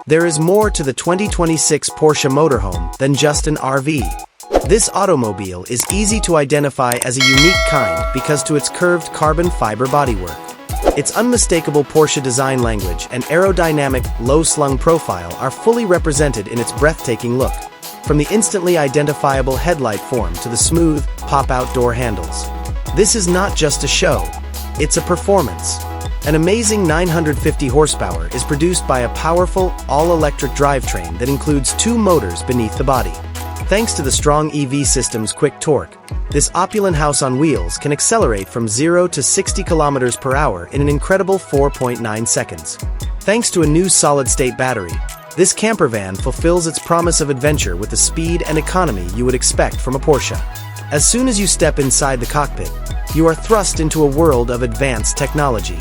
There is more to the 2026 Porsche Motorhome than just an RV. This automobile is easy to identify as a unique kind because to its curved carbon fiber bodywork. Its unmistakable Porsche design language and aerodynamic, low-slung profile are fully represented in its breathtaking look, from the instantly identifiable headlight form to the smooth, pop-out door handles. This is not just a show, it's a performance. An amazing 950 horsepower is produced by a powerful, all-electric drivetrain that includes 2 motors beneath the body. Thanks to the strong EV system's quick torque, this opulent house on wheels can accelerate from 0 to 60 kilometers per hour in an incredible 4.9 seconds. Thanks to a new solid-state battery, this campervan fulfills its promise of adventure with the speed and economy you would expect from a Porsche. As soon as you step inside the cockpit, you are thrust into a world of advanced technology.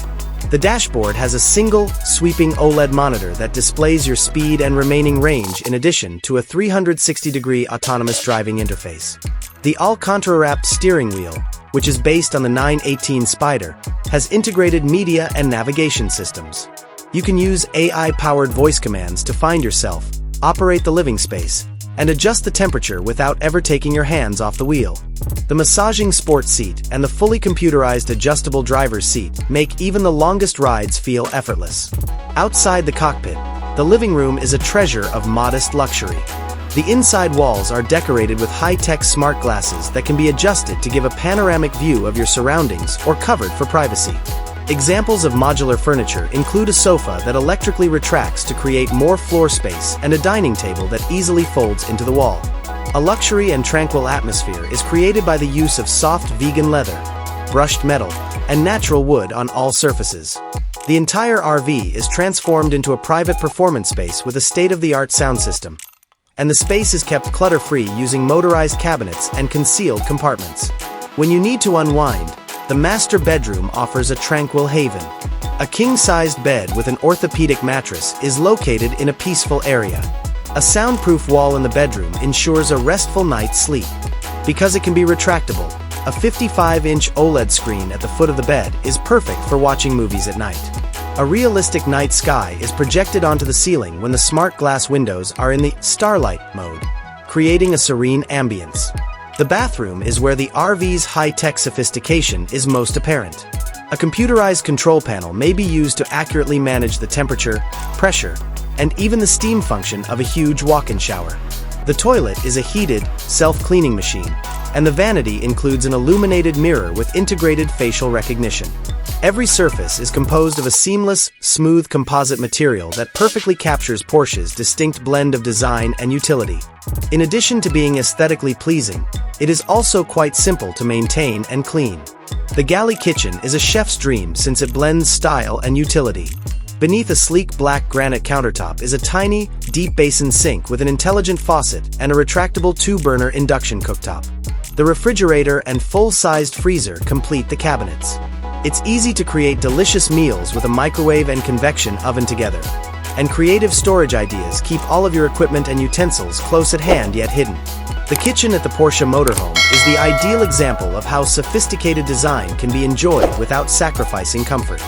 The dashboard has a single, sweeping OLED monitor that displays your speed and remaining range in addition to a 360-degree autonomous driving interface. The Alcantara-wrapped steering wheel, which is based on the 918 Spider, has integrated media and navigation systems. You can use AI-powered voice commands to find yourself, operate the living space, and adjust the temperature without ever taking your hands off the wheel. The massaging sports seat and the fully computerized adjustable driver's seat make even the longest rides feel effortless. Outside the cockpit, the living room is a treasure of modest luxury. The inside walls are decorated with high-tech smart glasses that can be adjusted to give a panoramic view of your surroundings or covered for privacy. Examples of modular furniture include a sofa that electrically retracts to create more floor space and a dining table that easily folds into the wall. A luxury and tranquil atmosphere is created by the use of soft vegan leather, brushed metal, and natural wood on all surfaces. The entire RV is transformed into a private performance space with a state-of-the-art sound system. And the space is kept clutter-free using motorized cabinets and concealed compartments. When you need to unwind, the master bedroom offers a tranquil haven. A king-sized bed with an orthopedic mattress is located in a peaceful area. A soundproof wall in the bedroom ensures a restful night's sleep. Because it can be retractable, a 55-inch OLED screen at the foot of the bed is perfect for watching movies at night. A realistic night sky is projected onto the ceiling when the smart glass windows are in the starlight mode, creating a serene ambience. The bathroom is where the RV's high-tech sophistication is most apparent. A computerized control panel may be used to accurately manage the temperature, pressure, and even the steam function of a huge walk-in shower. The toilet is a heated, self-cleaning machine, and the vanity includes an illuminated mirror with integrated facial recognition. Every surface is composed of a seamless, smooth composite material that perfectly captures Porsche's distinct blend of design and utility. In addition to being aesthetically pleasing, it is also quite simple to maintain and clean. The galley kitchen is a chef's dream since it blends style and utility. Beneath a sleek black granite countertop is a tiny, deep basin sink with an intelligent faucet and a retractable 2-burner induction cooktop. The refrigerator and full-sized freezer complete the cabinets. It's easy to create delicious meals with a microwave and convection oven together. And creative storage ideas keep all of your equipment and utensils close at hand yet hidden. The kitchen at the Porsche Motorhome is the ideal example of how sophisticated design can be enjoyed without sacrificing comfort.